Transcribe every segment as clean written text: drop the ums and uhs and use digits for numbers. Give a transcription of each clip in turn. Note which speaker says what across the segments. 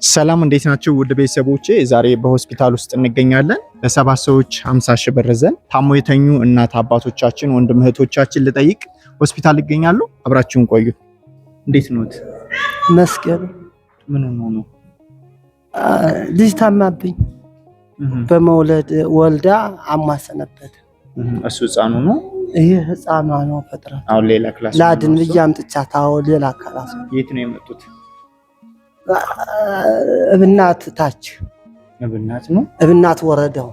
Speaker 1: ሰላም እንዴት ናችሁ ውድ ቤተሰቦቼ? ዛሬ በሆስፒታል ውስጥ እንገኛለን። ለሰባት ሰዎች 50 ሺህ ብር ዘን ታሞ የተኙ እናት አባቶቻችን ወንድም እህቶቻችን ልጠይቅ ሆስፒታል ይገኛሉ። አብራችሁን ቆዩ። እንዴት ነዎት?
Speaker 2: መስገን
Speaker 1: ምን ነው?
Speaker 2: ልጅ ታማብኝ በመውለድ ወልዳ አሟሰነበት።
Speaker 1: እሱ ህፃኑ ነው?
Speaker 2: ይሄ ህፃኗ ነው። ፈጥራ
Speaker 1: አሁን ሌላ ክላስ
Speaker 2: ላድን ብዬ አምጥቻት ሌላ ክላስ።
Speaker 1: የት ነው የመጡት?
Speaker 2: እብናት ታች
Speaker 1: እብናት ነው።
Speaker 2: እብናት ወረደው።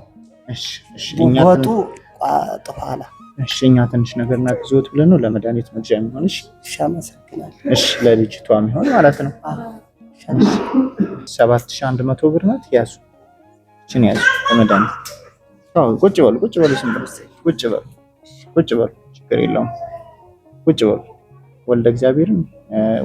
Speaker 1: እሺ
Speaker 2: ወጡ ጥፋላ።
Speaker 1: እሺ እኛ ትንሽ ነገር እናግዞት ብለን ነው ለመድኃኒት መግዣ የሚሆንሽ።
Speaker 2: እሺ አመሰግናለሁ።
Speaker 1: እሺ ለልጅቷ የሚሆን ማለት ነው። 7100 ብር ናት። ያዙ እቺን ያዙ ለመድኃኒት። ቁጭ በሉ ቁጭ በሉ ችግር የለውም። ቁጭ በሉ። ወልደ እግዚአብሔርን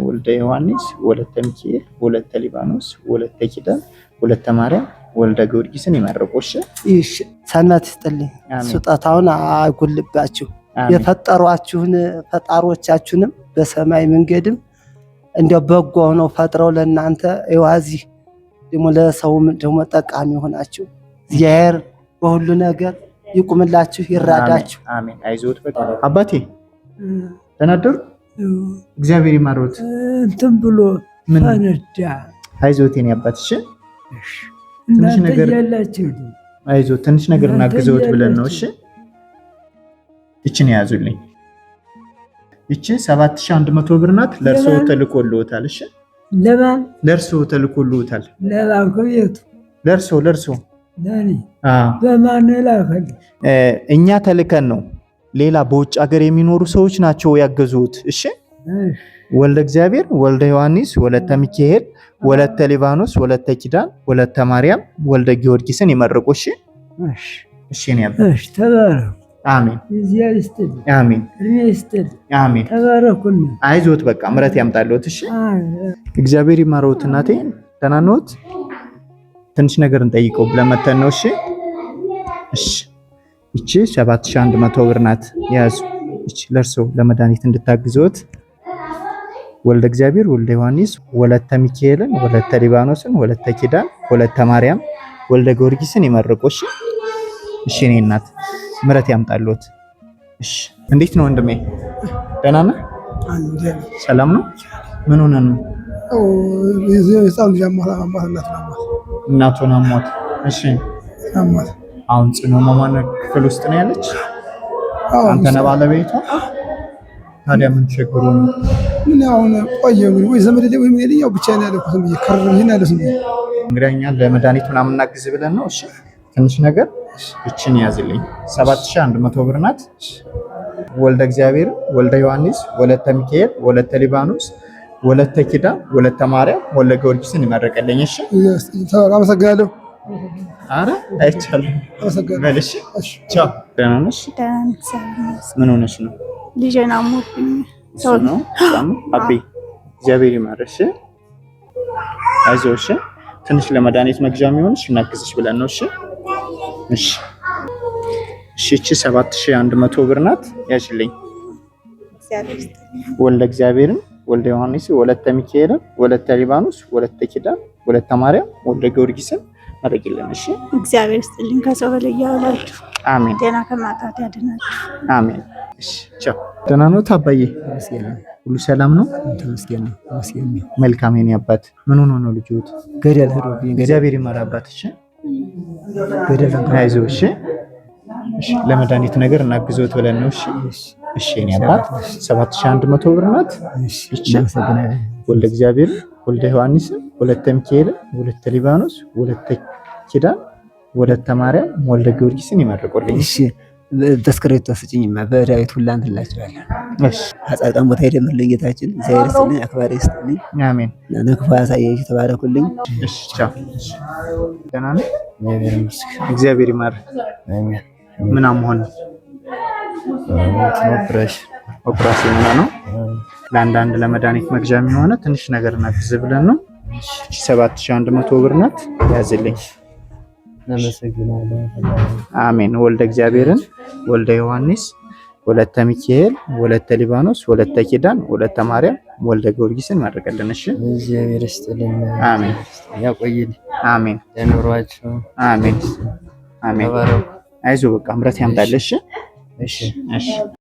Speaker 1: ወልደ ዮሐንስ ወለተ ሚካኤል ወለተ ሊባኖስ ወለተ ኪዳን ወለተ ማርያም ወልደ ጊዮርጊስን ይመርቁሽ።
Speaker 2: እሺ ሰንበት ይስጥልኝ። ስጦታውን አይጉልባችሁ። የፈጠሯችሁን ፈጣሪዎቻችሁንም በሰማይ መንገድም እንደው በጎ ሆነው ፈጥረው ለእናንተ ይዋዚ ደግሞ ለሰውም ደግሞ ጠቃሚ ሆናችሁ እግዚአብሔር በሁሉ ነገር ይቁምላችሁ ይራዳችሁ።
Speaker 1: አሜን። አይዞት በቃ አባቴ ተናደሩ። እግዚአብሔር ይማሮት።
Speaker 3: እንትን ብሎ ፈነዳ።
Speaker 1: አይዞት የኔ አባት። እሺ ትንሽ ነገር አይዞት፣ ትንሽ ነገር እናግዘውት ብለን ነው። እሺ እቺን ያዙልኝ። እቺ 7100 ብር ናት። ለርሶ ተልኮልዎታል። እሺ
Speaker 3: ለማን?
Speaker 1: ለርሶ ተልኮልዎታል።
Speaker 3: ለባንኩ ቤቱ
Speaker 1: ለርሶ
Speaker 3: ለኔ በማን ላከል?
Speaker 1: እኛ ተልከን ነው። ሌላ በውጭ ሀገር የሚኖሩ ሰዎች ናቸው ያገዙት። እሺ ወልደ እግዚአብሔር ወልደ ዮሐንስ ወለተ ሚካኤል ወለተ ሊባኖስ ወለተ ኪዳን ወለተ ማርያም ወልደ ጊዮርጊስን ይመርቁ። እሺ እሺ ነው ያባ።
Speaker 3: እሺ ተባረኩ።
Speaker 1: አሜን።
Speaker 3: እግዚአብሔር ይስጥልኝ።
Speaker 1: አሜን።
Speaker 3: እድሜ ይስጥልኝ።
Speaker 1: አሜን።
Speaker 3: ተባረኩኝ።
Speaker 1: አይዞት በቃ ምሕረት ያምጣልዎት። እሺ እግዚአብሔር ይማረዎት። እናቴ ተናነዎት። ትንሽ ነገር እንጠይቀው ብለን መተን ነው። እሺ እሺ እቺ 7100 ብር ናት። ያዙ። እቺ ለርሶ ለመድኃኒት እንድታግዙት ወልደ እግዚአብሔር ወልደ ዮሐንስ ወለተ ሚካኤልን ወለተ ሊባኖስን ወለተ ኪዳን ወለተ ማርያም ወልደ ጊዮርጊስን ይመርቁ። እሺ እሺ እኔ እናት ምሕረት ያምጣልዎት። እሺ እንዴት ነው ወንድሜ? ደህና ነህ? ሰላም ነው? ምን ሆነ ነው? እናቱን አሟት። እሺ አሁን ጽኑ ህሙማን ክፍል ውስጥ ነው ያለች። አንተ ነህ ባለቤቷ? ታዲያ ምን ችግሩ ነው?
Speaker 4: ምን አሁን ቆየ ወይ ዘመድ ላይ ወይ ምን ያው ብቻ ነው ያለኩት እንዴ ከረም ይሄን ያለስ ነው
Speaker 1: እንግዲህ ለመድኃኒት ምናምን እናግዝ ብለን ነው። እሺ ትንሽ ነገር እቺን ያዝልኝ። 7100 ብር ናት። ወልደ እግዚአብሔር ወልደ ዮሐንስ ወለተ ሚካኤል ወለተ ሊባኖስ ወለተ ኪዳን ወለተ ማርያም ወልደ ጊዮርጊስን ይመረቀልኝ። እሺ
Speaker 4: አመሰግናለሁ።
Speaker 1: አረ አይቻልም።
Speaker 4: አመሰግናለሁ።
Speaker 1: እሺ ቻው። ደህና ነሽ? ምን ሆነሽ ነው?
Speaker 5: ልጄን አሞብኝ
Speaker 1: ሰው ነው አቤ። እግዚአብሔር ይማርሽ። አይዞሽ። ትንሽ ለመድኃኒት መግዣ የሚሆንሽ እናግዝሽ ብለን ነው። እሺ እሺ እሺ። እቺ 7100 ብር ናት። ያሽልኝ። ወልደ እግዚአብሔርን ወልደ ዮሐንስ ወለተ ሚካኤልን ወለተ ሊባኖስ ወለተ ኪዳን ወለተ ማርያም ወልደ ጊዮርጊስን መረቂልን። እሺ
Speaker 5: እግዚአብሔር ይስጥልኝ። ከሰው በላይ ያውላችሁ።
Speaker 1: አሜን።
Speaker 5: ጤና ከማጣት ያድናችሁ።
Speaker 1: አሜን። እሺ ቻው። ደህና ነው ታባዬ? ሁሉ ሰላም ነው?
Speaker 2: ተመስገን ነው።
Speaker 1: መልካም የኔ አባት። ምን ሆኖ ነው ልጅዎት?
Speaker 2: ገደል ሄዶብኝ።
Speaker 1: እግዚአብሔር ይማር አባት። እሺ
Speaker 2: ገደል
Speaker 1: አይዞህ። እሺ እሺ ለመድኃኒት ነገር እናግዞት ብለን ነው። እሺ እሺ የኔ አባት 7100 ብር ናት። እሺ ወልደ እግዚአብሔር ወልደ ዮሐንስ ወለተ ሚካኤል ወለተ ሊባኖስ ወለተ ኪዳን ወለተ ማርያም ወልደ ጊዮርጊስን ይመርቁልኝ።
Speaker 2: እሺ ተስክሬት ተስጭኝማ በዳዊት ሁላ እንትላችኋለሁ። እሺ አጻጣም ቦታ ይደምርልኝ ጌታችን። እግዚአብሔር ይስጥልኝ፣ አክባሪ ይስጥልኝ።
Speaker 1: አሜን።
Speaker 2: ነክፋ ያሳየሽ ተባረኩልኝ።
Speaker 1: እሺ ቻው። ደህና ነህ? እግዚአብሔር ይማር።
Speaker 2: አሜን።
Speaker 1: ምን አሞህ ነው? ኦፕሬሽን ነው። ለአንዳንድ ለመድኃኒት መግዣ የሚሆነ ትንሽ ነገር እናግዝ ብለን ነው። 7100 ብር ናት። ያዝልኝ። አሜን። ወልደ እግዚአብሔርን ወልደ ዮሐንስ ወለተ ሚካኤል፣ ወለተ ሊባኖስ፣ ወለተ ኪዳን፣ ወለተ ማርያም፣ ወልደ ጊዮርጊስን ማድረጋለን። እሺ
Speaker 6: እግዚአብሔር ይስጥልን።
Speaker 1: አሜን።
Speaker 6: ያቆይልን።
Speaker 1: አሜን።
Speaker 6: ለኑሯችሁ
Speaker 1: አሜን። አሜን። አይዞህ በቃ ምሕረት ያምጣልሽ። እሺ እሺ